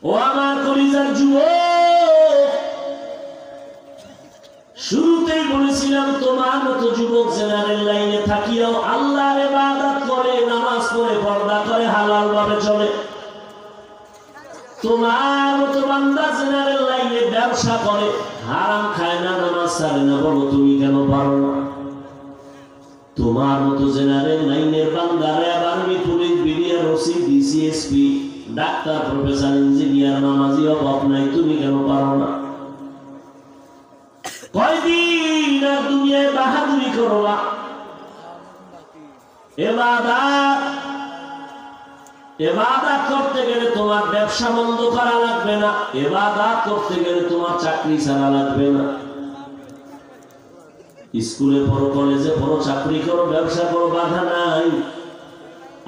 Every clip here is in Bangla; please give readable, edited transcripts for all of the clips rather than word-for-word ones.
ও আমার কলিজার যুবক, শুরুতেই বলেছিলাম তোমার মতো যুবক জেনারেল লাইনে থাকিয়াও আল্লাহর ইবাদত করে, নামাজ পড়ে, পর্দা করে, হালাল ভাবে চলে। তোমার মতো বান্দা জেনারেল লাইনে ব্যবসা করে, হারাম খায় না, নামাজ ছাড়ে না, বলো তুমি কেন পারো না? তোমার মতো জেনারেল লাইনের বান্দারে army, police, BDR, OC, DC SP, doctor, professor, engineer, নামাজি অভাব নাই, তুমি কেন পারো না? কয়দিন আর দুনিয়ায় বাহাদুরি করবা? ইবাদত করতে গেলে তোমার ব্যবসা বন্ধ করা লাগবে না, ইবাদত করতে গেলে তোমার চাকরি ছাড়া লাগবে না। স্কুলে পড়ো, কলেজে পড়ো, চাকরি করো, ব্যবসা করো, বাধা নাই।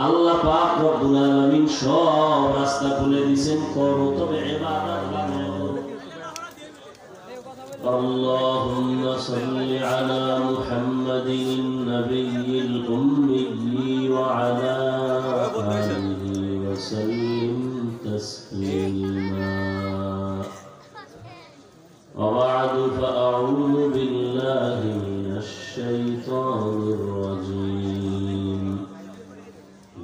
আল্লাহ পাক রব্বুল আলামিন সব রাস্তা খুলে দিয়েছেন, করো, তবে ইবাদত বানায় করো। اللهم صل على محمد النبي الأمي وعلى آله وسلم تسليما. وبعد فأعوذ بالله من الشيطان الرجيم.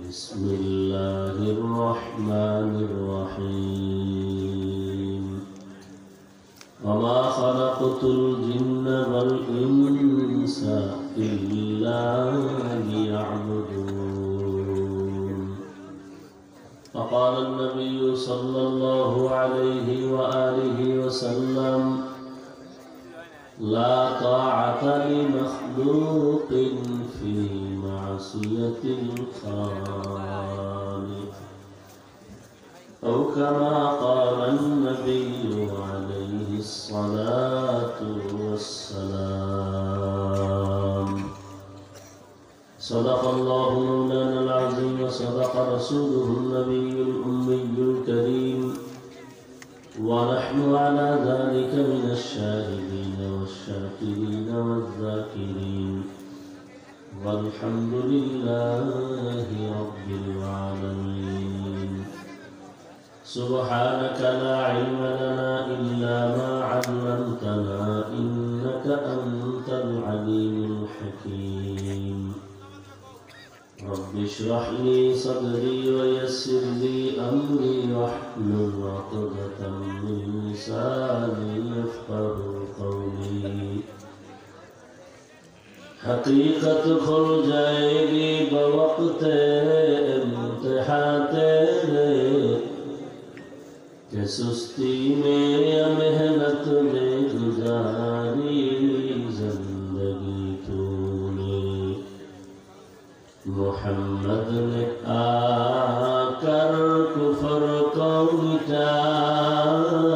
بسم الله الرحمن الرحيم. وما خلقت الجن والإنس إلا ليعبدون. فقال النبي صلى الله عليه وآله وسلم: لا طاعة لمخلوق في معصية الخالق، أو كما قال النبي عليه الصلاة والسلام. صدق الله مولانا العظيم، وصدق رسوله النبي الأمي الكريم، ونحن على ذلك من الشاهدين والشاكرين والذاكرين، والحمد لله رب العالمين. سبحانك لا علم لنا إلا ما علمتنا، إنك أنت العليم الحكيم. رب اشرح لي صدري ويسر لي أمري واحلل عقدة من لساني يفقهوا قولي. حقیقت کھل جائے گی بوقت امتحان تیرے، کہ سستی میں یا محنت میں گزاری زندگی تو نے. محمد نے آ کر کفر کو مٹایا،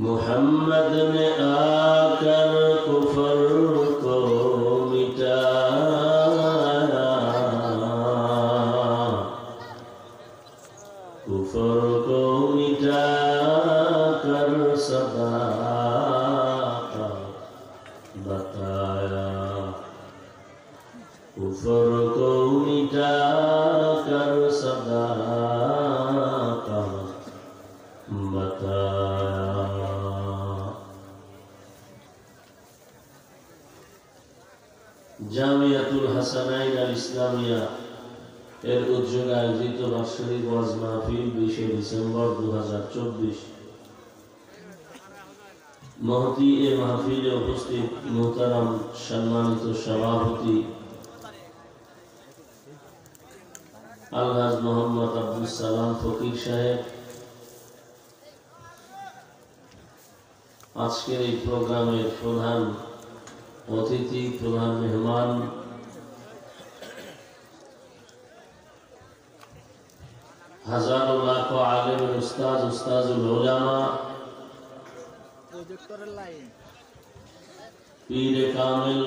محمد نے آ کر کفر کو مٹایا، کفر کو مٹا کر صداقت بتایا، کفر کو مٹا کر صداقت بتایا. জামিয়াতুল হাসানাইন আল ইসলামিয়া এর উদ্যোগে আয়োজিত বাৎসরিক ওয়াজ মাহফিল 20 ডিসেম্বর 2024। মহতি এ মাহফিলে উপস্থিত মুহতারাম সম্মানিত সভাপতি আলহাজ মোহাম্মদ আব্দুল সালাম ফকির সাহেব, আজকের এই প্রোগ্রামের প্রধান অতিথি, প্রধান মেহমান, হাজারো লাখো আলেমের উস্তাদ, উস্তাজুল উলামা, পীরে কামিল,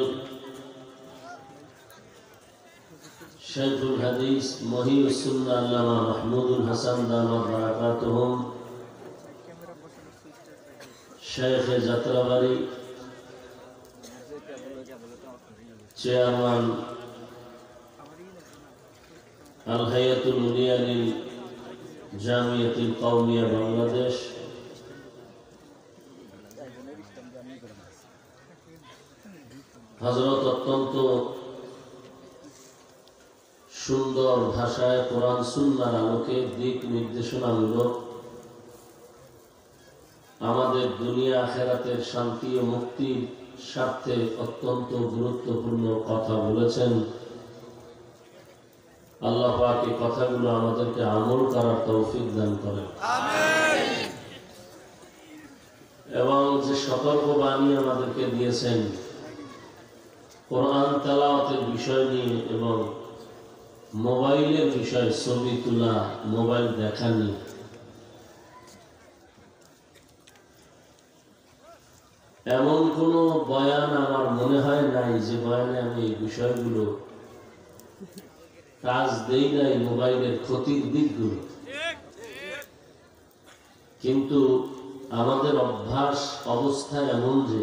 শাইখুল হাদিস, মহিউস সুন্নাহ আল্লামা মাহমুদুল হাসান দামাত বারাকাতুহুম, শাইখে যাত্রাবাড়ি, চেয়ারম্যান আল হায়াতুল উলিয়া লিল জামিয়াতুল কওমিয়া বাংলাদেশ হযরত অত্যন্ত সুন্দর ভাষায় কোরআন সুন্নাহর আলোকে দিক নির্দেশনামূলক আমাদের দুনিয়া আখিরাতের শান্তি ও মুক্তির স্বার্থে অত্যন্ত গুরুত্বপূর্ণ কথা বলেছেন। আল্লাহ পাক এই কথাগুলো আমাদেরকে আমল করার তৌফিক দান করেন, আমিন। এবং যে সতর্কবাণী আমাদেরকে দিয়েছেন কোরআন তেলাওয়াতের বিষয় নিয়ে এবং মোবাইলের বিষয়, ছবি তোলা, মোবাইল দেখা নিয়ে, এমন কোন বয়ান আমার মনে হয় নাই যে বয়ানে আমি এই বিষয়গুলো কাজ দেই নাই, মোবাইলের ক্ষতির দিকগুলো। কিন্তু আমাদের অভ্যাস অবস্থা এমন যে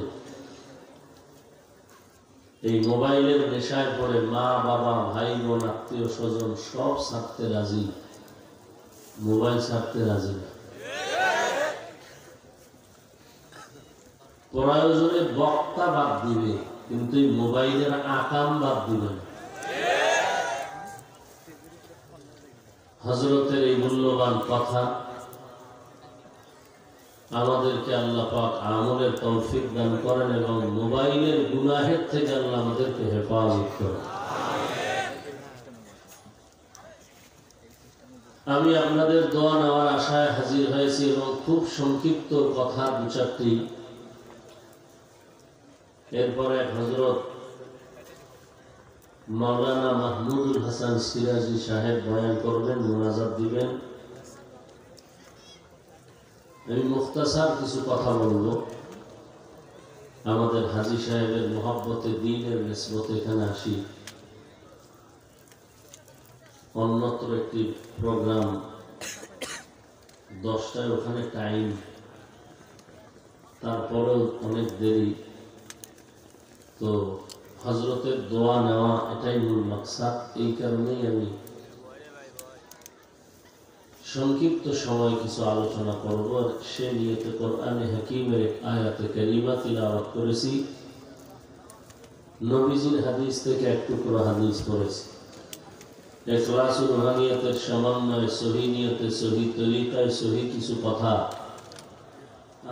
এই মোবাইলের নেশায় পড়ে মা বাবা ভাই বোন আত্মীয় স্বজন সব ছাড়তে রাজি, মোবাইল ছাড়তে রাজি না। প্রয়োজনে বক্তা বাদ দিবে, কিন্তু এই মোবাইলের আকাম বাদ দিবে না। হযরতের এই মূল্যবান কথা আমাদেরকে আল্লাহ পাক আমলের তৌফিক দান করেন এবং মোবাইলের গুনাহের থেকে আল্লাহ আমাদেরকে হেফাজত করেন। আমি আপনাদের দোয়া নেওয়ার আশায় হাজির হয়েছি এবং খুব সংক্ষিপ্ত কথা দু চারটি। এরপরে হযরত মাওলানা মাহমুদুল হাসান সিরাজি সাহেব বয়ান করবেন, মুনাজাত দিবেন। আমি মুখতাসার কিছু কথা বলব। আমাদের হাজী সাহেবের মহব্বতে দ্বীনের নিসবতে এখানে আসি। অন্যত্র একটি প্রোগ্রাম 10টায় ওখানে টাইম, তারপরেও অনেক দেরি। তো হযরতের দোয়া নেওয়া এটাই মূল মাকসাদ। এই কারণেই আমি সংক্ষিপ্ত সময় কিছু আলোচনা করব। সে নিয়তে কোরআনে হাকিমের এক আয়াতে কারিমা তিলাওয়াত করেছি, নবীজির হাদিস থেকে এক টুকরো হাদিস পড়েছি। ইখলাসুর রুহানিয়াতের সমন্বয়ে সহি নিয়তে সহি তরিকায় সহি কিছু কথা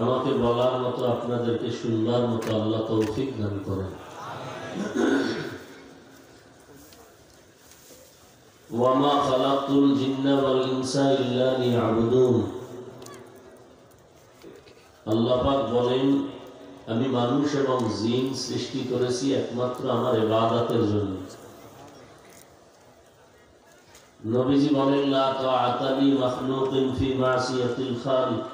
আমাকে বলার মতো, আপনাদেরকে শুনবার মতো আল্লাহ তৌফিক দান করেন। ওয়ামা খালাকতুল জিন্না ওয়াল ইনসা ইল্লা লিয়াবুদুন। আল্লাহ পাক বলেন, আমি মানুষ এবং জিন সৃষ্টি করেছি একমাত্র আমার ইবাদতের জন্য। নবীজি বলেন, লা তাআতা লি মাখলুকিন ফি মাসিয়াতিল খালিক।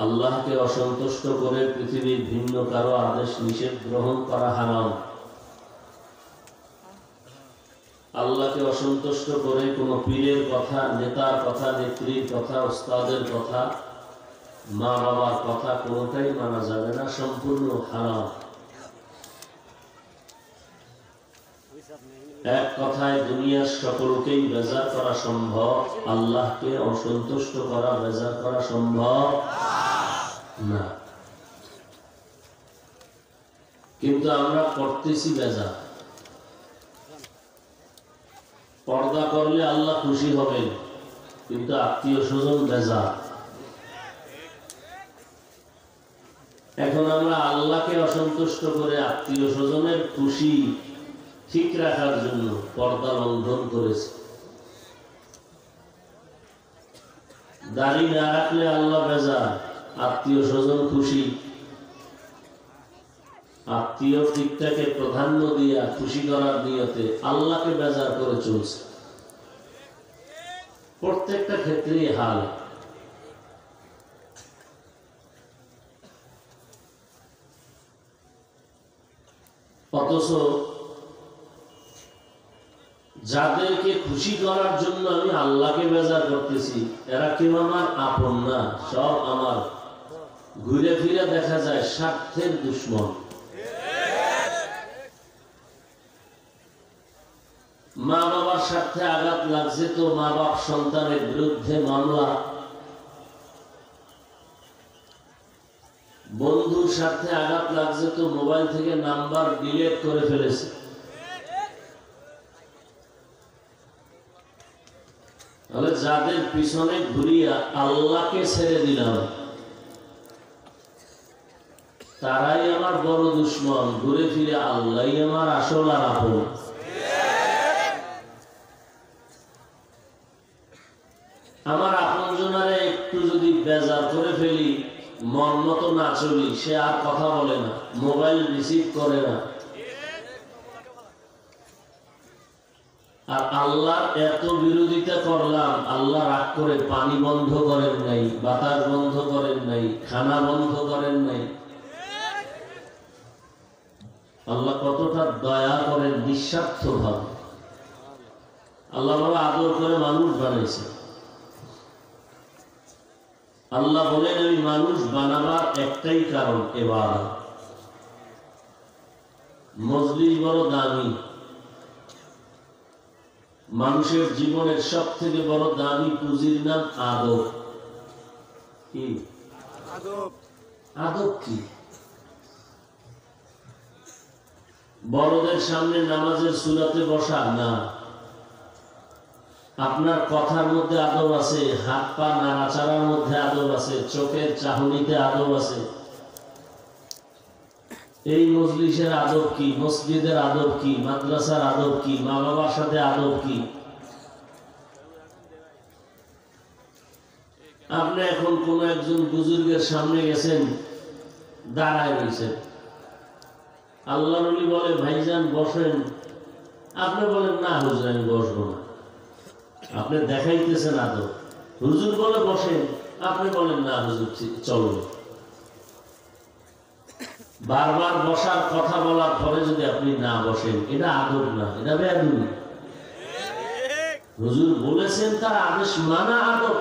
আল্লাহকে অসন্তুষ্ট করে পৃথিবীর ভিন্ন কারো আদেশ নিষেধ গ্রহণ করা হারাম। আল্লাহকে অসন্তুষ্ট করে কোনো পীরের কথা, নেতার কথা, নেত্রীর কথা, ওস্তাদের কথা, মা বাবার কথা কোনোটাই মানা যাবে না, সম্পূর্ণ হারাম। এক কথায় দুনিয়ার সকলকেই বেজার করা সম্ভব, আল্লাহকে অসন্তুষ্ট করা, বেজার করা সম্ভব না। কিন্তু আমরা করতেছি বেজার। পর্দা করলে আল্লাহ খুশি হবেন, কিন্তু আত্মীয় স্বজন বেজার। এখন আমরা আল্লাহকে অসন্তুষ্ট করে আত্মীয় স্বজনের খুশি ঠিক রাখার জন্য পর্দা লঙ্ঘন করেছি। দাড়ি না রাখলে আল্লাহ বেজার, আত্মীয় স্বজন খুশি। আত্মীয় দিকটাকে প্রাধান্য দিয়া খুশি করার নিয়তে আল্লাহকে বেজার করে চলছে। প্রত্যেকটা ক্ষেত্রেই হাল। অথচ যাদেরকে খুশি করার জন্য আমি আল্লাহকে বেজার করতেছি, এরা কেউ আমার আপন না, সব আমার ঘুরে ফিরে দেখা যায় স্বার্থের দুশ্মন। মা বাবার স্বার্থে আঘাত লাগছে তো মা বাপ সন্তানের বিরুদ্ধে মামলা, বন্ধুর স্বার্থে আঘাত লাগছে তো মোবাইল থেকে নাম্বার ডিলিট করে ফেলেছে। তাহলে যাদের পিছনে ঘুরিয়া আল্লাহকে ছেড়ে দিলাম তারাই আমার বড় দুশ্মন, ঘুরে ফিরে আল্লাহই আমার আসল আর আপন। আমার আপনজনারে একটু যদি বেজার করে ফেলি, মন মতো না চলি, সে আর কথা বলে না, মোবাইল রিসিভ করে না। আর আল্লাহর এত বিরোধিতা করলাম, আল্লাহ রাগ করে পানি বন্ধ করেন নাই, বাতাস বন্ধ করেন নাই, খানা বন্ধ করেন নাই। আল্লাহ কতটা দয়া করেন নিঃস্বার্থ ভাবে। আল্লাহ বড় আদর করে মানুষ বানাইছে। আল্লাহ বলেন আমি মানুষ বানাবার একটাই কারণ, ইবাদত। মজলিস বড় দামি, মানুষের জীবনের সব থেকে বড় দামি পুঁজির নাম আদব। কি আদব? কি বড়দের সামনে নামাজের সুরাতে বসা না, আপনার কথার মধ্যে আদব আছে, হাত পা নাড়াচাড়ার মধ্যে আদব আছে, চোখের চাহনিতে আদব আছে। এই মজলিসের আদব কি, মসজিদের আদব কি, মাদ্রাসার আদব কি, মা বাবার সাথে আদব কি? আপনি এখন কোন একজন বুজুর্গের সামনে গেছেন, দাঁড়ায় রয়েছেন, আল্লাহ নবী বলে ভাইজান বসেন, আপনি বলেন না হুজুর আমি বসবো না। আপনি দেখাইতেছেন আদব। হুজুর বলে বসেন, আপনি বলেন না হুজুর চলো। বারবার বসার কথা বলার পরে যদি আপনি না বসেন, এটা আদব না, এটা বেয়াদবি। হুজুর বলেছেন তার আদেশ মানা আদব।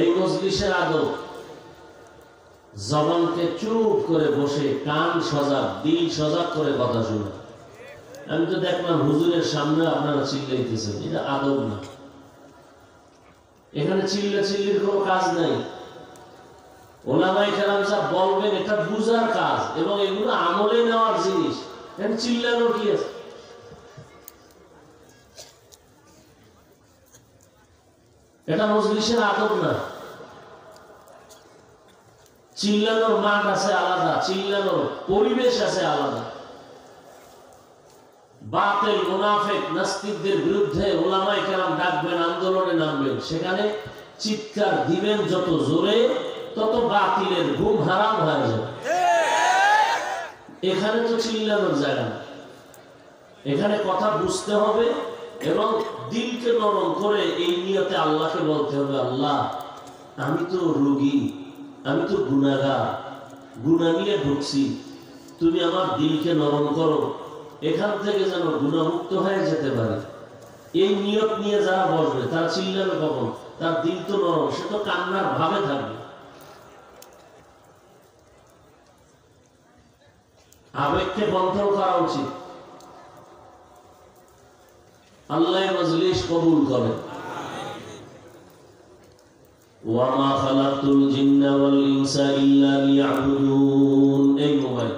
এই মজলিসের আদব জবানকে চুপ করে বসে কান সজাগ, দিল সজাগ করে কথা শোনা। আমি তো দেখলাম হুজুরের সামনে আপনারা চিল্লাইতেছেন, এটা আদব না। এখানে চিল্লির কোনো কাজ নাই। ওলামায়ে কেরাম যা বলবেন এটা বুঝার কাজ এবং এগুলো আমলে নেওয়ার জিনিস। এখানে চিল্লানোর কি আছে? এটা মজলিসের আদব না। চিল্লানোর মাঠ আছে আলাদা, চিল্লানোর পরিবেশ আছে আলাদা। বাতিল মুনাফিক নাস্তিকদের বিরুদ্ধে ওলামায়ে কেরাম ডাকবেন, আন্দোলনে নামবেন, সেখানে চিৎকার দিবেন যত জোরে তত বাতিলের ঘুম হারাম হয়ে যাবে। এখানে তো চিল্লানোর জায়গা না। এখানে কথা বুঝতে হবে এবং দিলকে নরম করে এই নিয়তে আল্লাহকে বলতে হবে, আল্লাহ আমি তো রোগী, আমি তো গুনাহগার, গুনাহ নিয়ে ঢুকছি, তুমি আমার দিলকে নরম করো, এখান থেকে যেন গুনাহমুক্ত হয়ে যেতে পারে। এই নিয়ত নিয়ে যারা বসবে তারা চিল্লাবে কখন? তার দিল তো নরম, সে তো কান্নার ভাবে থাকবে। আবেগকে কন্ট্রোল করা উচিত। আল্লাহ মজলিস কবুল করে। ওয়ামা খালাকতুল জিন্না ওয়াল ইনসা ইল্লা লিয়াবুদুন। এই মোবাইল,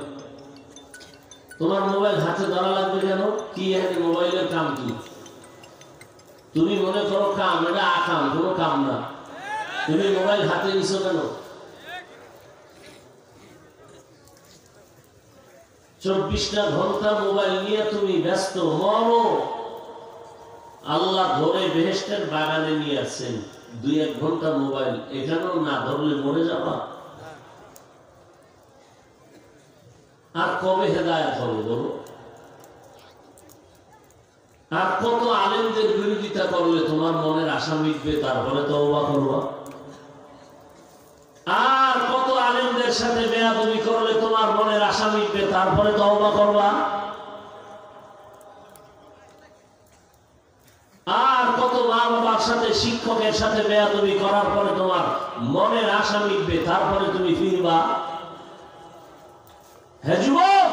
তোমার মোবাইল হাতে ধরা লাগবে কেন? কি এখানে মোবাইলের কাম কি? তুমি মনে করো কাম, এটা আকাম, কোনো কাম না। তুমি মোবাইল হাতে নিছো কেন? 24টা ঘন্টা মোবাইল নিয়ে তুমি ব্যস্ত। মরো, আল্লাহ ধরে বেহেশতের বাগানে নিয়ে আসছেন, 2-1 ঘন্টা মোবাইল এখানেও না ধরলে মরে যাবা। আর কবে হেদায়েত হবে বলো? আর কত আলেমদের বিরোধিতা করলে তোমার মনের আশা মিটবে, তারপরে তওবা করবা? আর কত আলেমদের সাথে বেয়াদবি করলে তোমার মনের আশা মিটবে, তারপরে তওবা করবা? আর কত মা বাবার সাথে, শিক্ষকের সাথে বেয়াদবি করার পরে তোমার মনের আশা মিটবে, তারপরে তুমি ফিরবা? হে যুবক,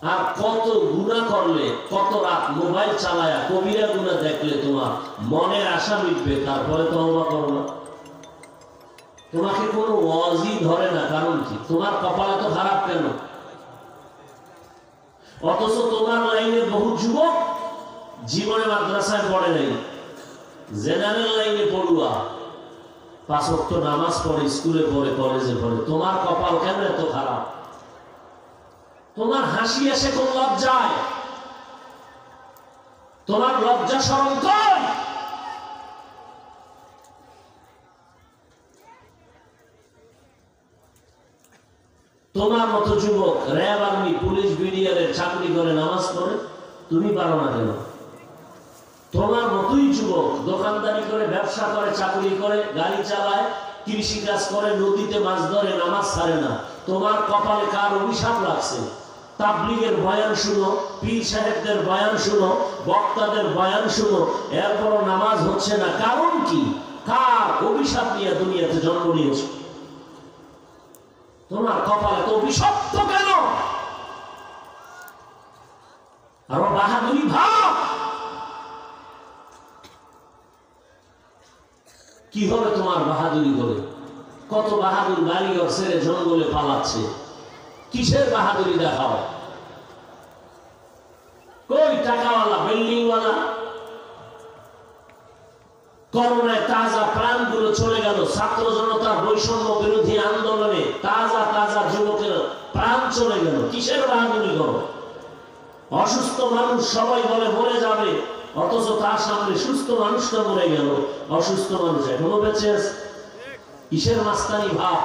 আর কত গুনাহ করলে, কত রাত মোবাইল চালায়া কবিরা গুনাহ দেখলে তোমার মনের আশা মিটবে, তারপরে তওবা করো না। তোমাকে কোনো ওয়াজই ধরে না, কারণ কি? তোমার কপাল এত খারাপ কেন? অথচ তোমার লাইনে বহু যুবক জীবনে মাদ্রাসায় পড়ে নাই, জেনারেল লাইনে পড়ুয়া, 5 ওয়াক্ত নামাজ পড়ে, স্কুলে পড়ে, কলেজে পড়ে। তোমার কপাল কেন এত খারাপ? তোমার হাসি আসে কোন লজ্জায়? তোমার লজ্জা শরম কই? তোমার মতো যুবক র্যাব, আর্মি, পুলিশ, বিডিআর এর চাকরি করে, নামাজ পড়ে, তুমি পারো না কেন? তোমার মতোই যুবক দোকানদারি করে, ব্যবসা করে, চাকরি করে, গাড়ি চালায়, কৃষি কাজ করে, নদীতে মাছ ধরে, নামাজ ছাড়ে না। তোমার কপালে কার অভিশাপ লাগছে? তাবলীগের বয়ান শুনো, পীর সাহেবদের বয়ান শুনো, বক্তাদের বয়ান শুনো, এরপরও নামাজ হচ্ছে না। কারণ কি? কার অভিশাপ নিয়ে দুনিয়াতে জন্ম নিয়েছ? তোমার কপালে তো অভিশপ্ত কেন? আরো বাহাদুরি ভাব। কি হবে তোমার বাহাদুরি করে? কত বাহাদুর বাড়িঘর ছেড়ে জঙ্গলে পালাচ্ছে, কিসের বাহাদুরি দেখাও? কই টাকাওয়ালা, বিল্ডিংওয়ালা? করোনায় তাজা প্রাণগুলো চলে গেল, ছাত্র জনতার বৈষম্য বিরোধী আন্দোলনে তাজা তাজা যুবকের প্রাণ চলে গেল, কিসের বাহাদুরি করো? অসুস্থ মানুষ সবাই বলে মরে যাবে, অথচ তার সামনে সুস্থ মানুষটা মরে গেল, অসুস্থ মানুষ এখনো বেঁচে আছে। কিসের মাস্তানি ভাব?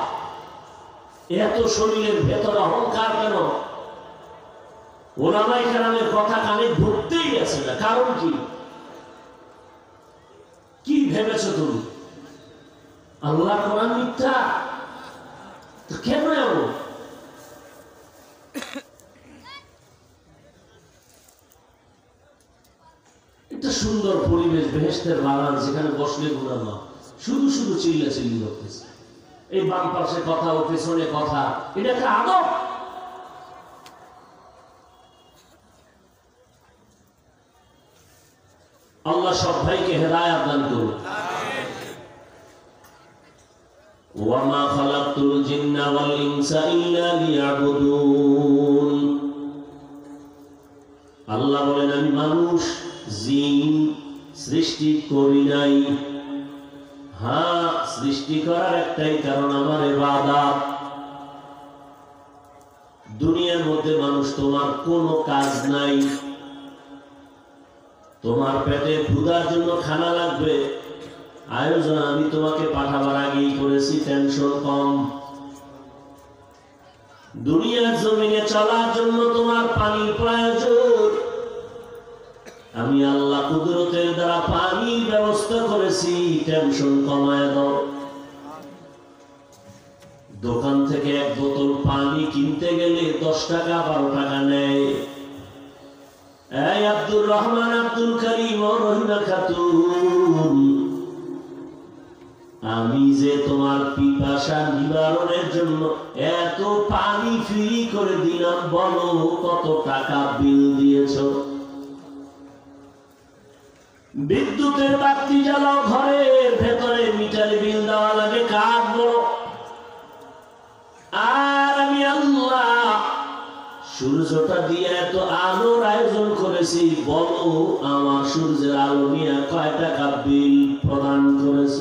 এত শরীরের ভেতরে অহংকার কেন? ওলামায়ে কেরামের কথা কানে ঢুকতেই আছে না, কারণ কি? কি ভেবেছো তুমি? আল্লাহ কোরআন মিথ্যা? কেন এমন? একটা সুন্দর পরিবেশ, বেহেশতের বাগান, যেখানে বসলে গুনাহ না, শুধু শুধু চিল্লাচিল্লি করতেছে, এই বাম পাশে কথা ও পেছনে কথা, এটা একটা আদব? আল্লাহ সব ভাইকে হেদায়েত দান করুন। ওয়ামা খালাকতুল জিন্না ওয়াল ইনসা ইল্লা লিয়াবুদুন। আল্লাহ বলেন, আমি মানুষ জিন সৃষ্টি করি নাই। হ্যাঁ, সৃষ্টি করার একটাই কারণ, আমার ইবাদত। দুনিয়ার মধ্যে মানুষ তোমার কোনো কাজ নাই। তোমার পেটে ক্ষুধার জন্য খানা লাগবে, আয়োজন আমি তোমাকে পাঠাবার আগেই করেছি, টেনশন কম। দুনিয়ার জমিনে চলার জন্য তোমার পানির প্রয়োজন, আমি আল্লাহ কুদরতের দ্বারা পানির ব্যবস্থা করেছি, টেনশন কমায় দাও। দোকান থেকে এক বোতল পানি কিনতে গেলে 10 টাকা 12 টাকা নেয়। এই আব্দুর রহমান, আব্দুল করিম ও রহিমা খাতুন, আমি যে তোমার পিপাসা নিবারণের জন্য এত পানি ফ্রি করে দিলাম, বলো কত টাকা বিল দিয়েছ? বিদ্যুতের বাতি জ্বালাও, ঘরের ভেতরে মিটারে বিল দেওয়া লাগে, কাঠ বড়। আর আমি আল্লাহ সূর্যটা দিয়ে এত আলোর আয়োজন করেছি, বলো আমার সূর্যের আলো নিয়ে কয় টাকা বিল প্রদান করেছ?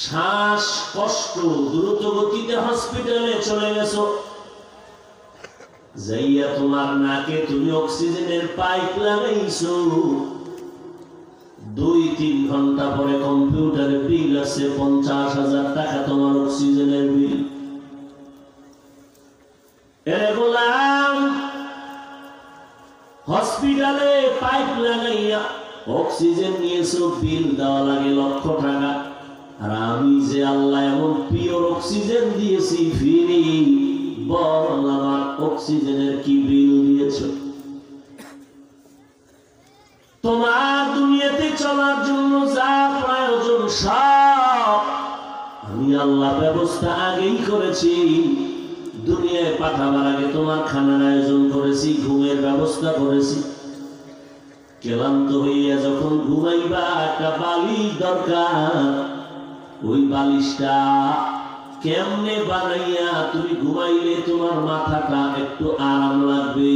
শ্বাস কষ্ট, দ্রুত গতিতে হসপিটালে চলে গেছো, যাইয়া তোমার নাকে তুমি অক্সিজেনের পাইপ লাগাইছো, 2-3 ঘন্টা পরে কম্পিউটারে বিল আছে 50,000 টাকা তোমার অক্সিজেনের বিল। এরে গোলাম, হসপিটালে পাইপ লাগাইয়া অক্সিজেন নিয়েছো, বিল দেওয়া লাগে লক্ষ টাকা। আর আমি যে আল্লাহ এমন পিওর অক্সিজেন দিয়েছি ফ্রি, বল আমার অক্সিজেনের কি বিল দিয়েছ? তোমার দুনিয়াতে চলার জন্য যা প্রয়োজন সব আমি আল্লাহ ব্যবস্থা আগেই করেছি। দুনিয়ায় পাঠাবার আগে তোমার খানার আয়োজন করেছি, ঘুমের ব্যবস্থা করেছি। ক্লান্ত হইয়া যখন ঘুমাইবা একটা বালিশ দরকার, ওই বালিশটা কেমনে বানাইয়া তুমি ঘুমাইলে তোমার মাথাটা একটু আরাম লাগবে।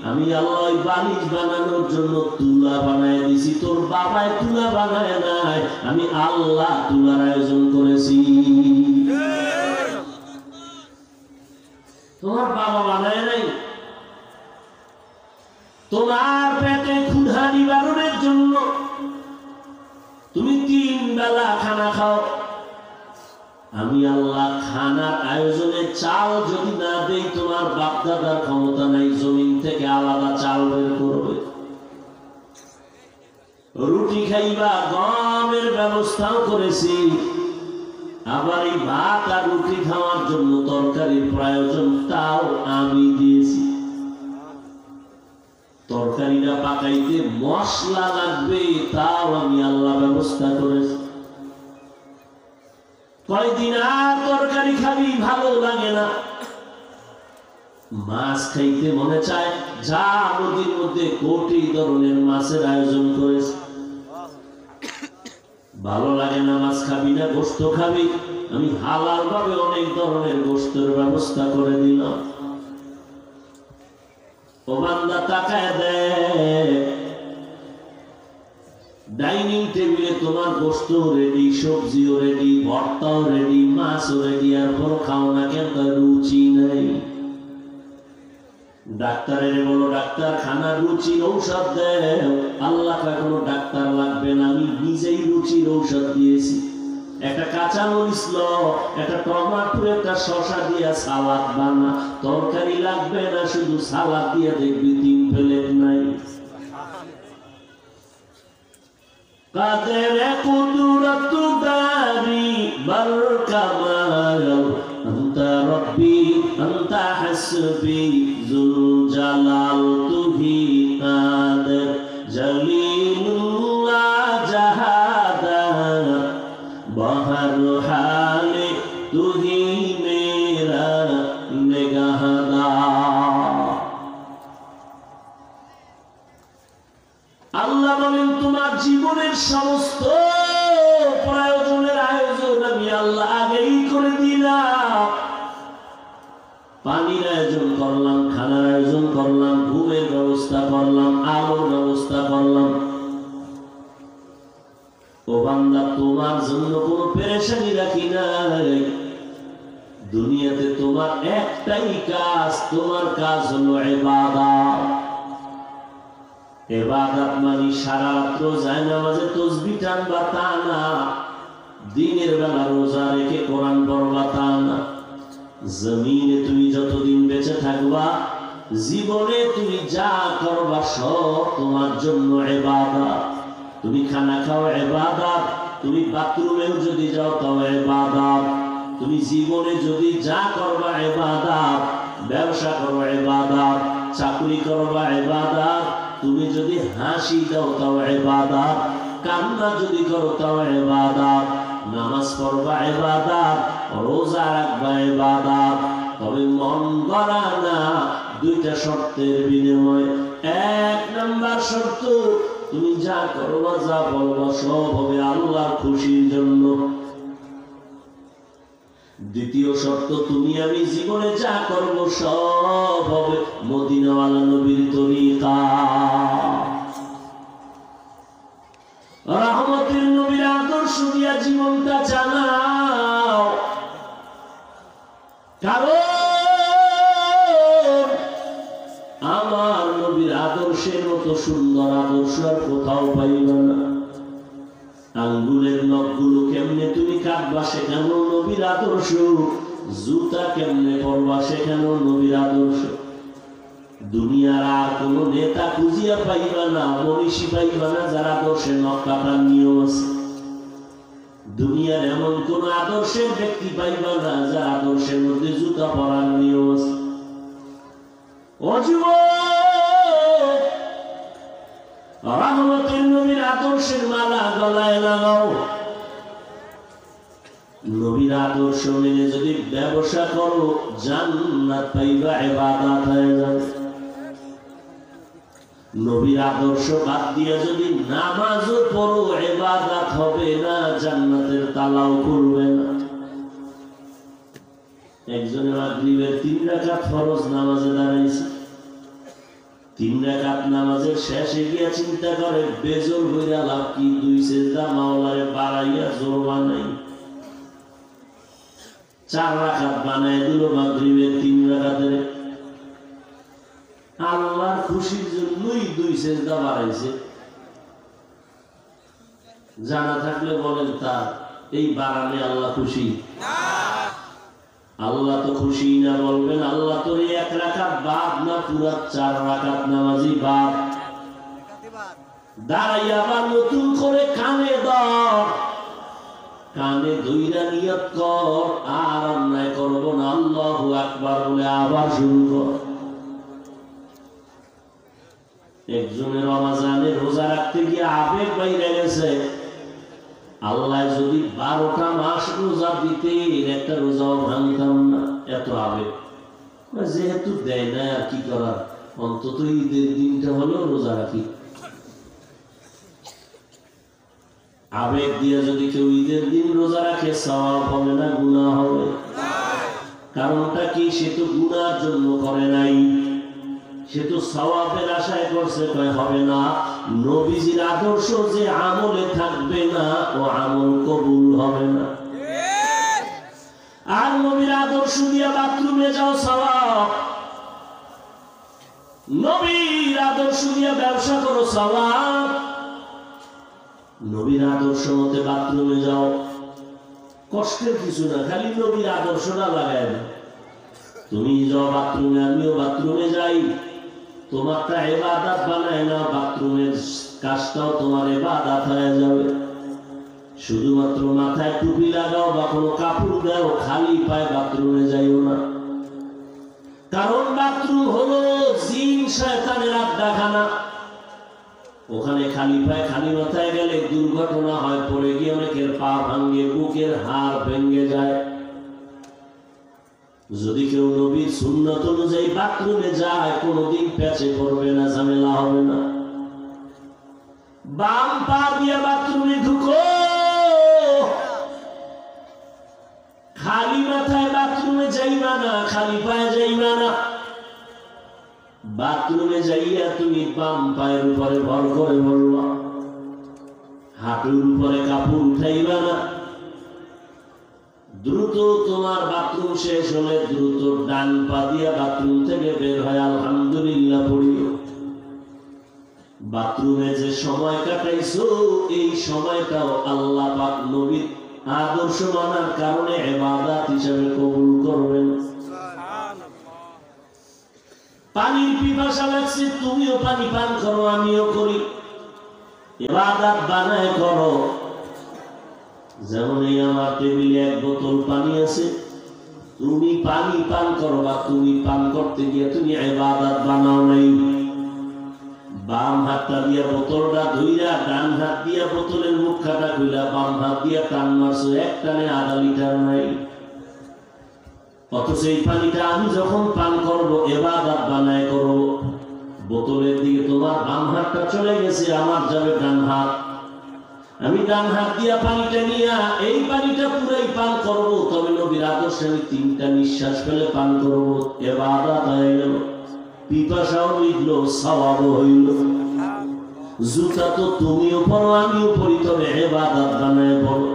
আমি আল্লাহ ওই বালিশ বানানোর জন্য তুলা বানায় দিছি। তোর বাবায় তুলা বানায় নাই, আমি আল্লাহ তুলার আয়োজন করেছি। তোমার বাবা বানায় নাই। তোমার পেটে ক্ষুধা নিবারণের জন্য তুমি 3 বেলা খানা খাও। আমি আল্লাহ খানার আয়োজনে চাল যদি না দেই, তোমার বাপ দাদার ক্ষমতা নাই জমিন থেকে আলাদা চাল বের করবে। রুটি খাইবা, গমের ব্যবস্থাও করেছি। আবার এই ভাত আর রুটি খাওয়ার জন্য তরকারির প্রয়োজন, তাও আমি দিয়েছি। তরকারিটা পাকাইতে মশলা লাগবে, তাও আমি আল্লাহ ব্যবস্থা করেছি। কয়দিন আর তরকারি খাবি, ভালো লাগে না, মাছ খাইতে মনে চায়, যা নদীর মধ্যে কোটি ধরনের মাছের আয়োজন করেছে। ভালো লাগে না, মাছ খাবি না, গোশত খাবি, আমি হালাল ভাবে অনেক ধরনের গোশতের ব্যবস্থা করে দিলাম। ও বান্দা তাকায় দেখ, ডাইনিং টেবিলে তোমার গোশত রেডি, সবজিও রেডি, ভর্তাও রেডি, মাছও রেডি, আর পর খাও না কেন? রুচি নাই। ডাক্তারের বলো, ডাক্তার খানা রুচির ঔষধ দেয়। আল্লাহ কোনো ডাক্তার লাগবে না, আমি নিজেই রুচির ঔষধ দিয়েছি। একটা কাঁচা মরিচ ল, একটা টমাটো, একটা শসা দিয়া সালাদ বানা, তরকারি লাগবে না, শুধু সালাদ দিয়ে দেখবি 3 প্লেট নাই। কাদের কুদরত বারি বল কামাল, আনতা রব্বি আনতা হাসবি যুল জালাল, তুহি কাদের জলিলুল্লাহ জাহাদার, বহর হালে তুহি মেরা নিগাহদার। আল্লাহ বলেন, তোমার জীবনের সমস্ত প্রয়োজনের আয়োজন আমি আল্লাহ আগেই করে দিলাম। পানির আয়োজন করলাম, খানার আয়োজন করলাম, ঘুমের ব্যবস্থা করলাম, আলোর ব্যবস্থা করলাম। ও বান্দা, তোমার জন্য কোনো পেরেশানি রাখি নাই। দুনিয়াতে তোমার একটাই কাজ, তোমার কাজ হলো ইবাদত। ইবাদত মানে সারা রাত্র জায়নামাজে তাসবিহ টানবা তা না, দিনের বেলা রোজা রেখে কোরআন পড়বা তা না। জমিনে তুমি যতদিন বেঁচে থাকবা, জীবনে তুমি যা করবা সব তোমার জন্য ইবাদত। তুমি খানা খাও ইবাদত, তুমি বাথরুমেও যদি যাও তাও ইবাদত, তুমি জীবনে যদি যা করবা ইবাদত, ব্যবসা করো ইবাদত, চাকরি করবা ইবাদত, তুমি যদি হাসি দাও তাও ইবাদত, কান্না যদি করো তাও ইবাদত, নামাজ পড়বা ইবাদত, রোজা রাখবা ইবাদত। তবে মন গড়া না, 2টা শর্তের বিনিময়ে। 1 নাম্বার শর্ত, তুমি যা করবা যা বলবা সব হবে আল্লাহর খুশির জন্য। 2য় শর্ত, তুমি আমি জীবনে যা করব সব হবে মদিনাওয়ালা নবীর তরিকা। রহমতের নবীর আদর্শ দিয়া জীবনটা চালাও। কারণ আমার নবীর আদর্শের মতো সুন্দর আদর্শ আর কোথাও পাইবা না। আঙ্গুলের নখগুলো কেমনে তুমি কাটবা সেখানেও নবীর আদর্শ, জুতা কেমনে পরবা সেখানেও নবীর আদর্শ। দুনিয়ার আর কোন নেতা খুঁজিয়া পাইবা না, মনীষী পাইবা না যারা আদর্শের নখ কাটার নিয়ম আছে। দুনিয়ার এমন কোন আদর্শের ব্যক্তি পাইবা না যার আদর্শের মধ্যে জুতা পরার নিয়ম আছে। ও যুবক, রহমতের নবীর আদর্শের মালা গলায় লাগাও। নবীর আদর্শ মেনে যদি ব্যবসা করো, জান্নাত পাইবা ইবাদত হয়ে যাবে। নবীর আদর্শ বাদ দিয়ে যদি নামাজও পড়ো ইবাদত হবে না, জান্নাতের তালাও খুলবে না। একজনের মাগরিবের 3 রাকাত ফরজ নামাজে দাঁড়াইছে, 3 রাকাত নামাজের শেষে গিয়া চিন্তা করে বেজল হইয়া লাভ কি, 2 সেজদা মাওলারে বাড়াইয়া জোর বানাই, 4 রাকাত বানায় দিল মাগরিবের 3 রাকাতের। আল্লাহর খুশির জন্যই 2 সেজদা বাড়াইছে। জানা থাকলে বলেন তার এই বাড়ানে আল্লাহ খুশি না? আল্লাহ তো খুশি না। বলবেন আল্লাহ তোর 1 রাকাত বাদ না, পুরা 4 রাকাত নামাজি বাদ। দাঁড়াইয়া আবার নতুন করে কানে ধর, কানে ধইরা নিয়ত কর আর অন্যায় করব না, আল্লাহু আকবার বলে আবার শুরু কর। একজনের রমজানে রোজা রাখতে গিয়ে আবেগ বাইরে গেছে, আল্লাহ যদি 12টা মাস রোজা দিতে একটা রোজাও ভাঙতাম না, এত আবেগ। যেহেতু দেয় না আর কি করার, অন্তত ঈদের দিনটা হলেও রোজা রাখি। আবেগ দিয়ে যদি কেউ ঈদের দিন রোজা রাখে সওয়াব হবে না গুনাহ হবে? কারণটা কি? সে তো গুনার জন্য করে নাই, সে তো সওয়াবের আশায় করছে, কয় হবে না। নবীজির আদর্শ যে আমলে থাকবে না, ও আমল কবুল হবে না। আর নবীর আদর্শ দিয়ে বাথরুমে যাও সওয়াব, নবীর আদর্শ দিয়ে ব্যবসা করো সওয়াব, নবীর আদর্শ মতে বাথরুমে যাও, কষ্টের কিছু না, খালি নবীর আদর্শটা লাগায় না। তুমি যাও বাথরুমে, আমিও বাথরুমে যাই, তোমারটা ইবাদত বানায় না, বাথরুমের কাজটাও তোমার ইবাদত হয়ে যাবে। শুধুমাত্র মাথায় টুপি লাগাও বা কোনো কাপড় দাও, খালি পায়ে বাথরুমে যাইও না। কারণ বাথরুম হলো জিন শয়তানের আড্ডাখানা। ওখানে খালি পায়ে খালি মাথায় গেলে দুর্ঘটনা হয়, পড়ে গিয়ে অনেকের পা ভাঙ্গে, বুকের হাড় ভেঙে যায়। যদি কেউ নবীর সুন্নাত অনুযায়ী বাথরুমে যায়, কোনোদিন পেঁচে পড়বে না, ঝামেলা হবে না। বাম পা দিয়ে বাথরুমে ঢুকো, খালি মাথায় বাথরুমে যাইবা না, খালি পায়ে যাইবা না। বাথরুমে যাইয়া তুমি বাম পায়ের উপরে ভর করে বলবা, হাঁটুর উপরে কাপড় উঠাইবা না। দ্রুত তোমার বাথরুম শেষ হলে দ্রুত ডান পা দিয়া বাথরুম থেকে বের হয় আলহামদুলিল্লাহ পড়িও। বাথরুমে যে সময় কাটাইছো, এই সময়টাও আল্লাহ পাক নবীর আদর্শ মানার কারণে ইবাদত হিসেবে কবুল করবেন। পানির পিপাসা লাগছে, তুমিও পানি পান করো, আমিও করি, ইবাদত বানায় করো। যেমন এই আমার টেবিলে 1 বোতল পানি আছে, তুমি পানি পান করবা, তুমি পান করতে গিয়ে তুমি ইবাদত বানাও নাই। বাম হাতটা দিয়া বোতলটা ধুইরা, ডান হাত দিয়া বোতলের মুখটা খুইলা, বাম হাত দিয়া টান মারছো, এক টানে আধা লিটার নাই। অথচ এই পানিটা আমি যখন পান করবো ইবাদত বানায় করবো। বোতলের দিকে তোমার বাম হাতটা চলে গেছে, আমার যাবে ডান হাত। আমি ডান হাত দিয়া পানিটা নিয়ে এই পানিটা পুরাই পান করবো, তবে নবীর আদর্শে আমি 3টা নিঃশ্বাস ফেলে পান করবো, ইবাদত হয়ে গেল। পিপাসাও মিটলো, সওয়াবও হইল। জুতা তো তুমিও পরো, আমিও পরি, তবে ইবাদত বানায় পড়ো।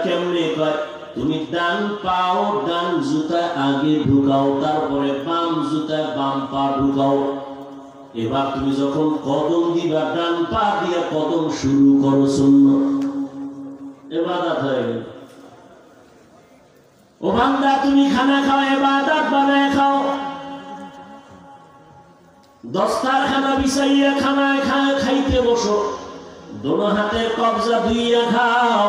কেমনে? কয় তুমি ডান পাও ডান জুতা আগে ঢুকাও, তারপরে বাম জুতায় বাম পা ঢুকাও। এবার তুমি যখন কদম দিবা, ডান পা দিয়ে কদম শুরু করো, সুন্নাত ইবাদত হয়ে গেল। ও বান্দা, তুমি খানা খাও, ইবাদত বানায় খাও। দস্তারখানা বিছাইয়া খানায় খাইতে বসো, দোনো হাতের কবজা ধুইয়া খাও।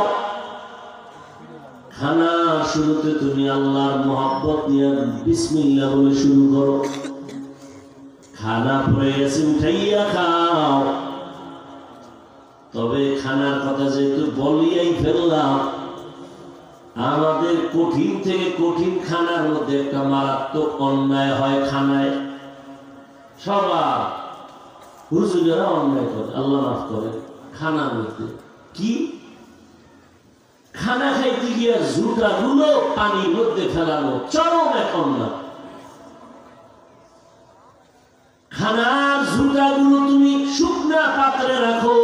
খানা শুরুতে তুমি আল্লাহর মহব্বত নিয়ে বিসমিল্লাহ বলে শুরু করো। খানা পড়ে গেছে, উঠাইয়া খাও। তবে খানার কথা যেহেতু বলিয়াই ফেললাম, আমাদের কঠিন থেকে কঠিন খানার মধ্যে একটা মারাত্মক অন্যায় হয় খানায়। সবার হুজুরেরা অন্যায় করে, আল্লাহ মাফ করে। খানার মধ্যে কি খানা খাইতে গিয়ে জুটা গুলো পানির মধ্যে ফেলানো চরম এক অন্যায়। খানার জুটা গুলো তুমি শুকনা পাত্রে রাখো,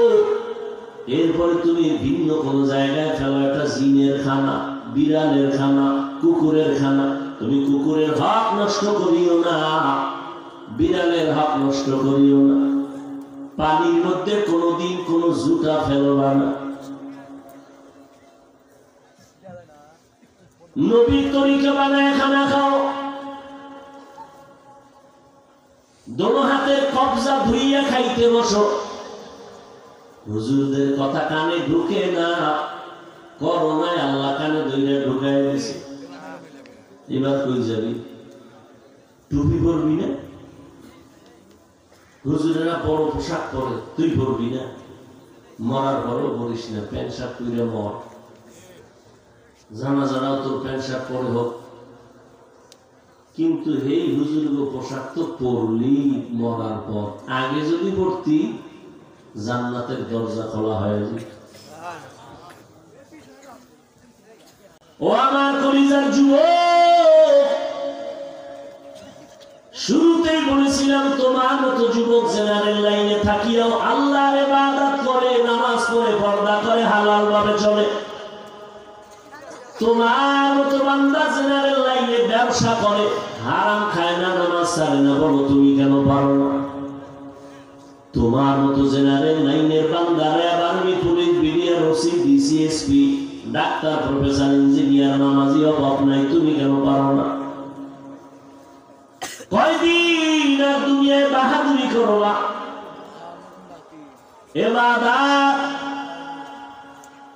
এরপরে তুমি ভিন্ন কোন জায়গায় ফেলো। একটা জিনের খানা, বিড়ালের খানা, কুকুরের খানা। তুমি কুকুরের হক নষ্ট করিও না, বিড়ালের হক নষ্ট করিও না। পানির মধ্যে কোনোদিন কোন জুতা ফেলবা না। নবীর তরিকা বানায় খানা খাও। দোনো হাতের কবজা ধুইয়া খাইতে বসো। হুজুরদের কথা কানে ঢুকে না, করোনায় আল্লাহ কানে ধইরা ঢুকায় দিছে। এবার কই যাবি? টুপি পরবি না? হুজুরেরা বড় পোশাক পরে, তুই পরবি না? মরার পরও পরিস না, প্যান্ট শার্ট পরে মর। জানাজারাও তোর প্যান্ট শার্ট পরে হোক, কিন্তু হে হুজুর পোশাক তো পরলি মরার পর। আগে যদি পড়তি জান্নাতের দরজা খোলা হয়ে যেত। ও আমার কলিজার যুবক, শুরুতেই বলেছিলাম তোমার মতো যুবক জেনারেল লাইনে থাকিয়াও আল্লাহর ইবাদত করে, নামাজ পড়ে, পর্দা করে, হালাল ভাবে চলে। তোমার মতো বান্দা জেনারেল লাইনে ব্যবসা করে, হারাম খায় না, নামাজ ছাড়ে না। বলো তুমি কেন পারো না? তোমার মতো জেনারেল লাইনের বান্দা RAB, army, police, BDR, OC, DC SP, doctor, professor, engineer, নামাজি অভাব নাই। তুমি কেন পারো না? কয়দিন আর দুনিয়ায় বাহাদুরি করবা?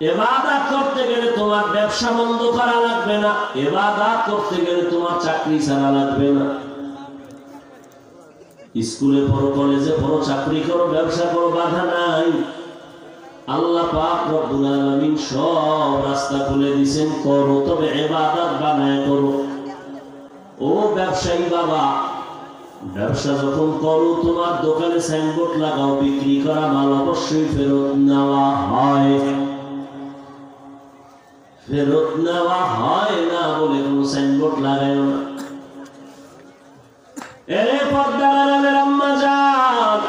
ইবাদত করতে গেলে তোমার ব্যবসা বন্ধ করা লাগবে না, ইবাদত করতে গেলে তোমার চাকরি ছাড়া লাগবে না। স্কুলে পড়ো, কলেজে পড়ো, চাকরি করো, ব্যবসা করো, বাধা নাই। আল্লাহ পাক রব্বুল আলামিন সব রাস্তা খুলে দিয়েছেন, করো, তবে ইবাদত বানায় করো। ও ব্যবসায়ী বাবা, ব্যবসা যখন করো তোমার দোকানে সাইনবোর্ড লাগাও, বিক্রি করা মাল অবশ্যই ফেরত নেওয়া হয়। ফেরত নেওয়া হয় না বলে কোনো সাইনবোর্ড লাগায়ও না। এরে পর্দার আম্মা জান,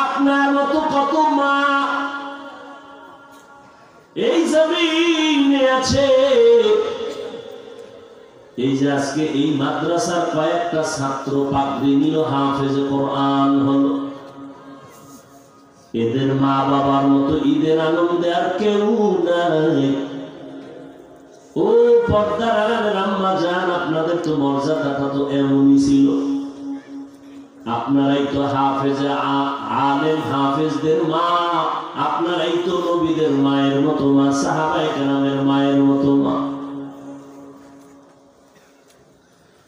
আপনার মতো কত মা এই জমিনে আছে। এই যে আজকে এই মাদ্রাসার কয়েকটা ছাত্র পাগড়ি নিল, হাফেজে কোরআন হলো, এদের মা বাবার মতো ঈদের আনন্দে আর কেউ নাই। ও পর্দার আড়ালের আম্মা জান, আপনাদের তো মর্যাদাটা তো এমনই ছিল। আপনারাই তো হাফেজে আলেম, হাফেজদের মা। আপনারাই তো নবীদের মায়ের মতো মা, সাহাবায়ে কেরামের মায়ের মতো মা।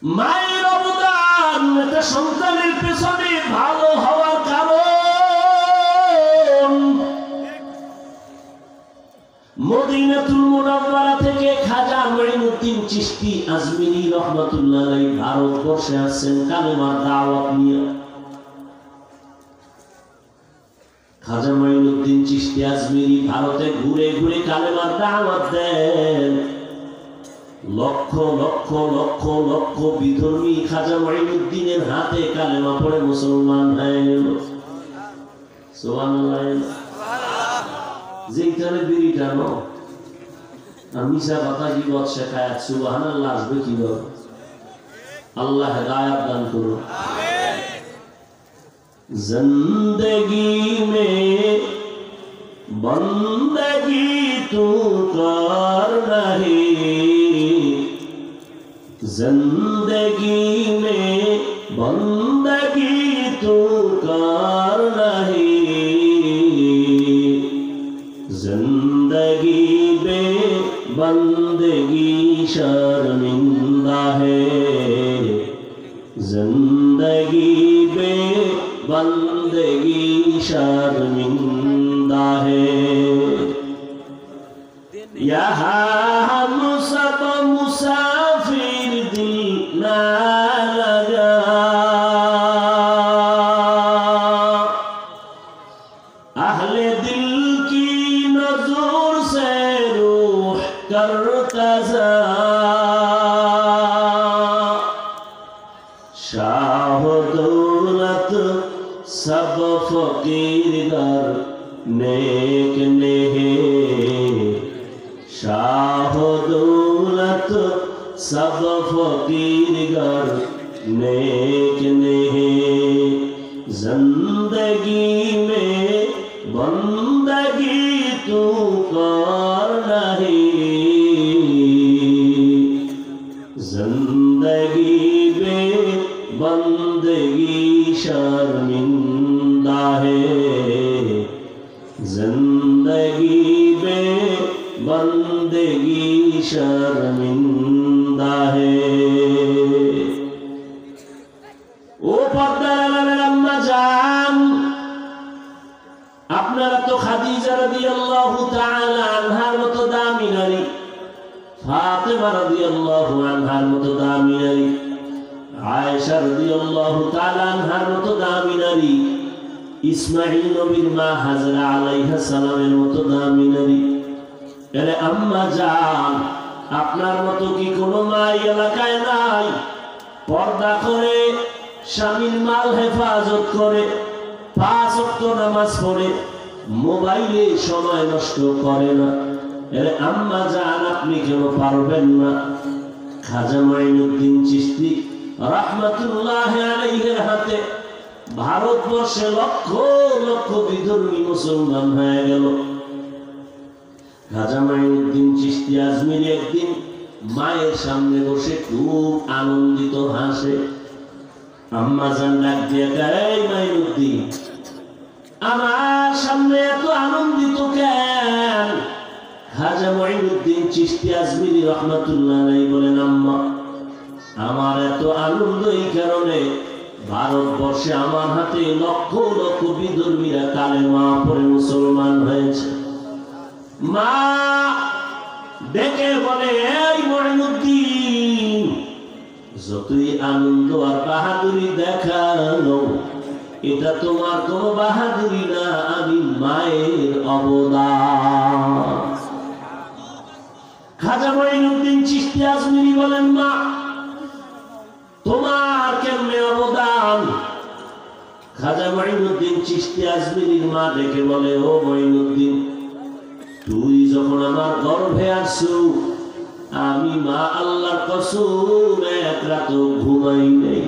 মায়ের অবদান এটা সন্তানের পেছনে ভালো হওয়ার কারণ। মদিনাতুল মুনাওয়ারা থেকে খাজা মাইনুদ্দিন চিশতি আজমিরি রহমাতুল্লাহ আলাইহি ভারতবর্ষে আসেন কালেমার দাওয়াত নিয়ে। খাজা মাইনুদ্দিন চিশতি আজমিরি ভারতে ঘুরে ঘুরে কালেমার দাওয়াত দেন। লক্ষ লক্ষ লক্ষ লক্ষ বিধর্মী খাজা মাইনুদ্দিনের হাতে কালেমা পড়ে মুসলমান হয়ে গেল। সুবহানাল্লাহ। যেইখানে বিড়ি টানো আর মিশা কথা জীবত শেখায়, সুবহানাল্লাহ আসবে কিভাবে? আল্লাহ হেদায়েত দান করুন। जिंदगी में बंदगी तू कर नहीं, जिंदगी में बंदगी तू कर नहीं, जिंदगी बे बंदगी शर्मिंदा है, जिंदगी बे बंदगी शर्मिंदा है। ना लगा, अहले दिल की नजर से रूह करता जा, शाह दौलत सब फकीर गर नेक नेहे, शाह दौलत सब फकीर गर नेक नेहे, जिंदगी में बंदगी तू कर नहीं, जिंदगी में बंदगी शर्मिंदा है, जिंदगी में बंदगी शर्मिंदा है। ओ पर्दार अम्मा जान, আপনারা তো খাদিজা রাদিয়াল্লাহু তাআলা আনহার মতো দামি নারী, ফাতেমা রাদিয়াল্লাহু আনহার মতো দামি নারী, আয়েশা রাদিয়াল্লাহু তাআলা আনহার মতো দামি নারী, ইসমাঈল নবীর মা হাজরা আলাইহিস সালামের মতো দামি নারী। আরে আম্মা জান, আপনার মতো কি কোনো মা এলাকায় নাই? পর্দা করে, স্বামীর মাল হেফাজত করে, 5 ওয়াক্ত নামাজ পড়ে, মোবাইলে সময় নষ্ট করে না। আরে আম্মা জান, আপনি কেন পারবেন না? খাজা মাইনুদ্দিন চিশতি রাহমাতুল্লাহি আলাইহির হাতে ভারতবর্ষে লক্ষ লক্ষ বিধর্মী মুসলমান হয়ে গেল। খাজা মাইনুদ্দিন চিশতি আজমিরি একদিন মায়ের সামনে বসে খুব আনন্দিত হাসে। আম্মা জান ডাক দিয়ে কয়, এই মাইনুদ্দিন, আমার সামনে এত আনন্দিত কেন? খাজা মাইনুদ্দিন চিশতি আজমিরি রাহমাতুল্লাহ আলাইহি বলেন, আম্মা, আমার এত আনন্দ এই কারণে, ভারতবর্ষে আমার হাতে লক্ষ লক্ষ বিধর্মীরা কালেমা পড়ে মুসলমান হয়েছে। মা ডেকে বলে, এই মাইনুদ্দিন, যতই আনন্দ আর বাহাদুরি দেখানো, এটা তোমার কোনো বাহাদুরি না, আমি মায়ের অবদান। খাজা মাইনুদ্দিন চিশতি আজমিরি বলেন, মা, তোমার কেমনে অবদান? খাজা মাইনুদ্দিন চিশতি আজমিরির মা ডেকে বলে, ও মাইনুদ্দিন, তুই যখন আমার গর্ভে আসছো, আমি মা আল্লাহর কসম এক রাত ঘুমাই নাই,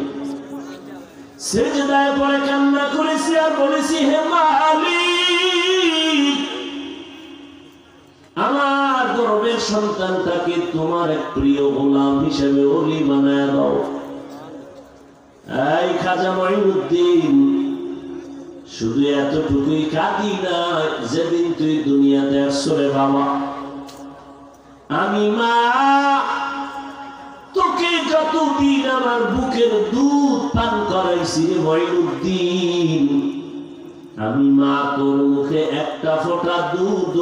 সিজদায় পড়ে কান্না করেছি আর বলেছি, হে মালিক, আমার গর্ভের সন্তানটাকে তোমার এক প্রিয় গোলাম হিসেবে ওলি বানায় দাও। এই খাজা মাইনুদ্দিন, শুধু এতটুকুই কাঁদি না, যেদিন তুই দুনিয়াতে আসছো রে বাবা, আমি মা তোকে যতদিন আমার বুকের দুধ পান করাইছি রে মাইনুদ্দিন, আমি মা তোর মুখে একটা ফোঁটা দুধ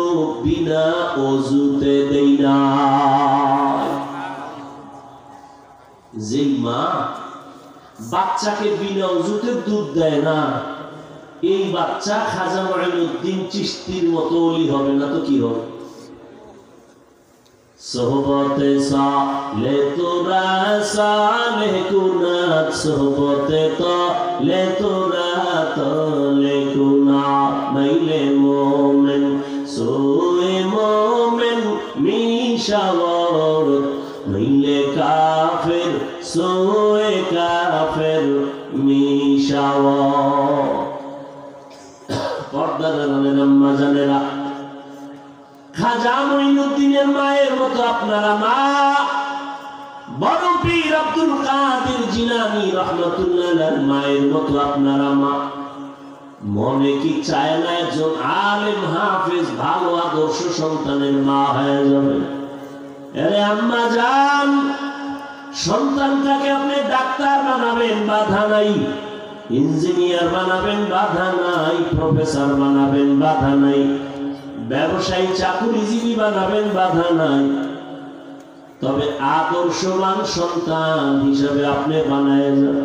বিনা ওযুতে দেই না। যে মা বাচ্চাকে বিনা ওযুতে দুধ দেয় না, এই বাচ্চা খাজা মাইনুদ্দিন চিশতির মতো ওলি হবে না তো কি হবে? সোহবতে সালে তোরা সালে কুনাত, সোহবতে তলে তোরা তলে কুনাত, নাইলে মোমেন সোয়ে মোমেন মিশাওয়ার, নাইলে কাফের সোয়ে কাফের মিশাওয়ার। পর্দাদানের আম্মা জানেরা, খাজা মাইনুদ্দিনের মায়ের মতো আপনারা মা, বড় পীর আব্দুল কাদের জিলানী রাহমাতুল্লাহ আলাইহির মায়ের মতো আপনারা মা। মনে কি চায় না একজন আলেম হাফেজ ভালো আদর্শ সন্তানের মা হয়ে যাবে? আরে আম্মা জান, সন্তানটাকে আপনি ডাক্তার বানাবেন, বাধা নাই, ইঞ্জিনিয়ার বানাবেন, বাধা নাই, প্রফেসর বানাবেন, বাধা নাই, ব্যবসায়ী চাকুরিজীবী বানাবেন, বাধা নাই, তবে আদর্শবান সন্তান হিসেবে আপনি বানায় যান,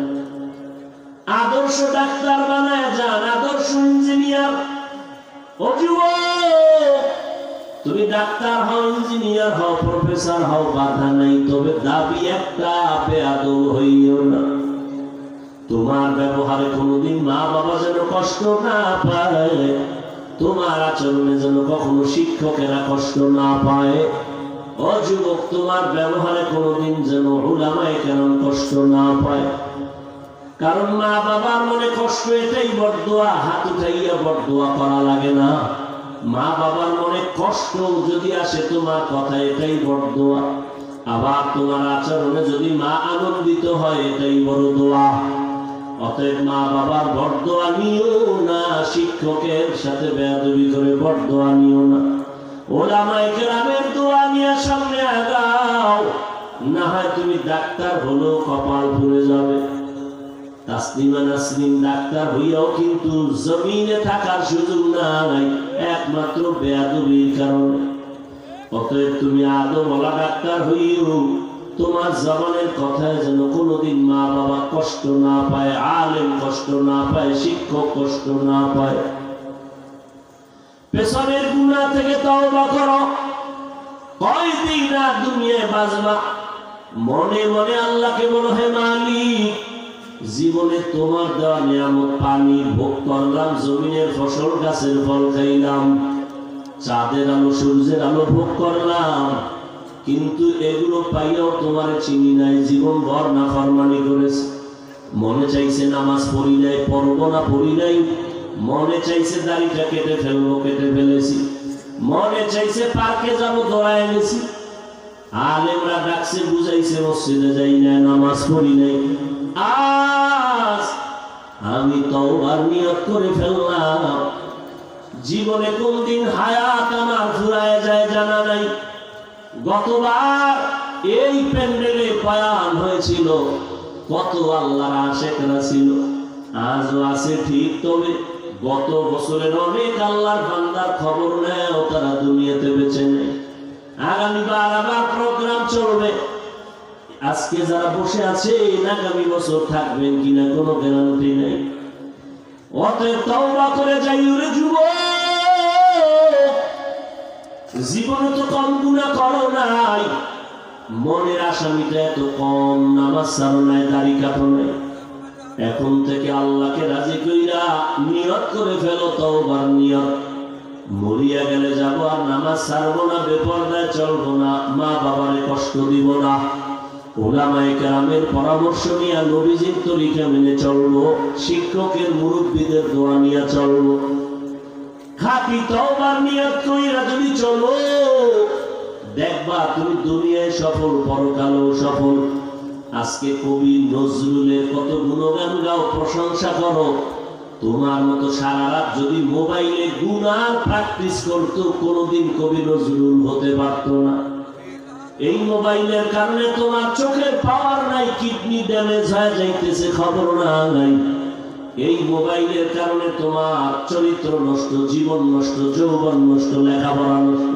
আদর্শ ডাক্তার বানায় যান, আদর্শ ইঞ্জিনিয়ার। ও যুবক, তুমি ডাক্তার হও, ইঞ্জিনিয়ার হও, প্রফেসর হও, বাধা নাই, তবে দাবি একটা, বেয়াদব হইও না। তোমার ব্যবহারে কোনোদিন মা বাবা যেন কষ্ট না পায়, তোমার আচরণে যেন কখনো শিক্ষকেরা কষ্ট না পায়। ও যুবক, তোমার ব্যবহারে কোনোদিন যেন উলামায়ে কেরাম কষ্ট না পায়। কারণ মা বাবার মনে কষ্ট, এটাই বরদোয়া, হাত উঠাইয়া বরদোয়া করা লাগে না। মা বাবার মনে কষ্ট যদি আসে তোমার কথা, এটাই বরদোয়া। আবার তোমার আচরণে যদি মা আনন্দিত হয়, এটাই বড় দোয়া। অতএব মা বাবার বরদোয়া নিও না, শিক্ষকের সাথে বেয়াদবি করে বরদোয়া নিও না। উলামায়ে কেরামের দোয়া নিয়ে সামনে আগাও, না হয় তুমি ডাক্তার হলো কপাল পুড়ে যাবে। তাসলিমা নাসরিন ডাক্তার হইয়াও কিন্তু জমিনে থাকার সুযোগ নাই, একমাত্র বেয়াদবির কারণে। অতএব তুমি আদমওয়ালা ডাক্তার হইও, তোমার জবানের কথায় যেন কোনোদিন মা বাবা কষ্ট না পায়, আলেম কষ্ট না পায়, শিক্ষক কষ্ট না পায়। পেছনের গুনাহ থেকে তওবা করো, কয়দিন আর দুনিয়ায় বাঁচবা। মনে মনে আল্লাহকে বলো, হে মালিক, জীবনে তোমার দেওয়া নিয়ামত পানি ভোগ করলাম, জমিনের ফসল গাছের ফল খাইলাম, চাঁদের আলো সূর্যের আলো ভোগ করলাম, কিন্তু এগুলো পাইয়াও তোমার চিনি নাই, জীবন ভর নাফরমানি করেছে। মনে চাইছে নামাজ পড়ি নাই, পড়বো না, পড়ি নাই। মনে চাইছে দাড়িটা কেটে ফেলবো, কেটে ফেলেছি। মনে চাইছে পার্কে যাবো, দৌড়ায় গেছি। আলেমরা ডাকছে, বুঝাইছে, মসজিদে যাই নাই, নামাজ পড়ি নাই। আজ আমি তওবার নিয়ত করে ফেললাম, জীবনে কোনদিন হায়াত আমার ফুরায় যায় জানা নাই। গতবার এই প্যান্ডেলে বয়ান হয়েছিল, কত আল্লাহর আশিকরা ছিল, আজও আছে ঠিক, তবে গত বছরের অনেক আল্লাহর বান্দার খবর নেয়, তারা দুনিয়াতে বেঁচে নেই। আগামীবার আবার প্রোগ্রাম চলবে। আজকে যারা বসে আছে, আগামী বছর থাকবেন কিনা কোনো গ্যারান্টি নেই। অতএব তওবা করে যাই রে যুবক, জীবনে তো কম গুনাহ করো নাই, মনের আসামিটা এত কম, নামাজ ছাড়ো নাই, দাড়ি কাটো নাই। এখন থেকে আল্লাহকে রাজি কইরা নিয়ত করে ফেলো, তওবার নিয়ত। মরিয়া গেলে যাবো আর নামাজ ছাড়বো না, বেপরদায় চলবো না, মা বাবারে কষ্ট দিব না, উলামায়ে কেরামের পরামর্শ নিয়ে নবীজির তরিকা মেনে চলবো, শিক্ষকের মুরব্বীদের দোয়া নিয়ে চলবো। খাঁটি তওবার নিয়ত কইরা যদি চলো, দেখবা তুমি দুনিয়ায় সফল, পরকালেও সফল। আজকে কবি নজরুলের কত গুণগান গাও, প্রশংসা করো। তোমার মতো সারা রাত যদি মোবাইলে গুনার প্র্যাকটিস করতো, কোনোদিন কবি নজরুল হতে পারতো না। এই মোবাইলের কারণে তোমার চোখের পাওয়ার নাই, কিডনি ড্যামেজ হয়ে যাইতেছে, খবর নাই। এই মোবাইলের কারণে তোমার চরিত্র নষ্ট, জীবন নষ্ট, যৌবন নষ্ট, লেখাপড়া নষ্ট,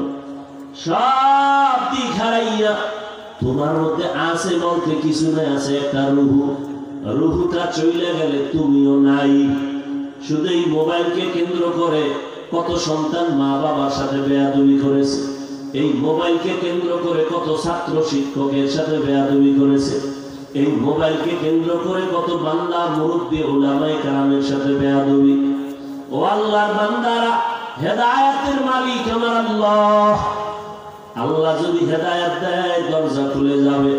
সব দিক হারাইয়া তোমার মধ্যে আছে বলতে কিছু নাই, আছে একটা রুহু। রুহুটা চলে গেলে তুমিও নাই। শুধু এই মোবাইলকে কেন্দ্র করে কত সন্তান মা বাবার সাথে বেয়াদবি করেছে, এই মোবাইলকে কেন্দ্র করে কত ছাত্র শিক্ষকের সাথে বেয়াদবি করেছে, এই মোবাইলকে কেন্দ্র করে কত বান্দা মুরব্বী উলামায়ে কেরামের সাথে বেয়াদবি। ও আল্লাহর বান্দারা, হেদায়েতের মালিক আমার আল্লাহ। আল্লাহ যদি হেদায়েত দেয়, দরজা খুলে যাবে,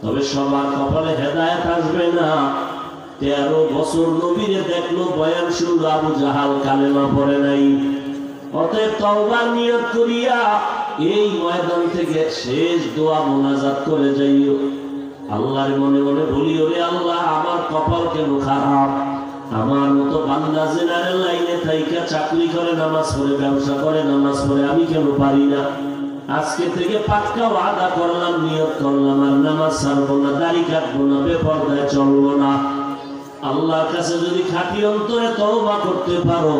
তবে সবার কপালে হেদায়েত আসবে না। 13 বছর নবীরে দেখলো, বয়ান শুনলো, আবু জাহাল কালেমা পড়ে নাই। অতএব তওবার নিয়ত করিয়া এই ময়দান থেকে শেষ দোয়া মোনাজাত করে যাইও। আল্লাহর মনে মনে বলিও, রে আল্লাহ, আমার কপাল কেন খারাপ, আমার মতো বান্দা জেনারেল লাইনে থাইকা চাকরি করে, নামাজ পড়ে, ব্যবসা করে, নামাজ পড়ে, আমি কেন পারি না। আজকে থেকে পাক্কা ওয়াদা করলাম, নিয়ত করলাম, আর নামাজ ছাড়বো না, দাড়ি কাটবো না, বেপরদায় চলবো না। আল্লাহর কাছে যদি খাঁটি অন্তরে তওবা করতে পারো,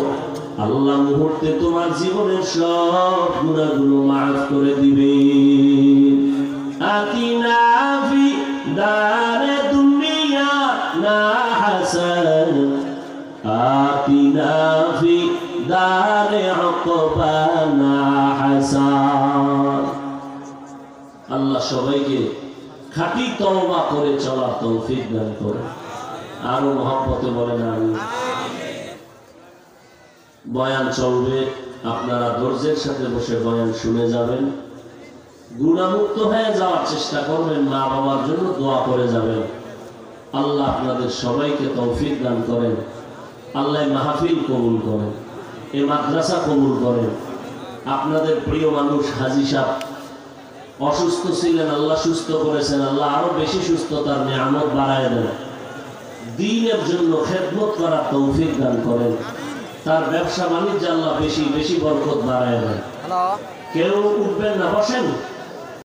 আল্লাহ মুহূর্তে তোমার জীবনের সব গুনাহগুলো মাফ করে দিবে। آتنا في دار الدنيا حسنة آتنا في دار عقبانا حسنة আল্লাহ সবাইকে খাঁটি তওবা করে চলার তৌফিক দান করে। আরো মহব্বতে বলেন আমিন। বয়ান চলবে, আপনারা ধৈর্যের সাথে বসে বয়ান শুনে যাবেন, গুনাহমুক্ত হয়ে যাওয়ার চেষ্টা করবেন, মা বাবার জন্য দোয়া করে যাবেন। আল্লাহ আপনাদের সবাইকে তৌফিক দান করেন। আল্লাহ মাহফিল কবুল করেন, এই মাদ্রাসা কবুল করেন। আপনাদের প্রিয় মানুষ হাজী সাহেব অসুস্থ ছিলেন, আল্লাহ সুস্থ করেছেন। আল্লাহ আরো বেশি সুস্থতার নিয়ামত বাড়ায় দেন, দ্বীনের জন্য খেদমত করার তৌফিক দান করেন। তার ব্যবসা বাণিজ্য আল্লাহ বেশি বেশি বরকত বাড়ায় দেন। কেউ উঠবেন না, বসেন।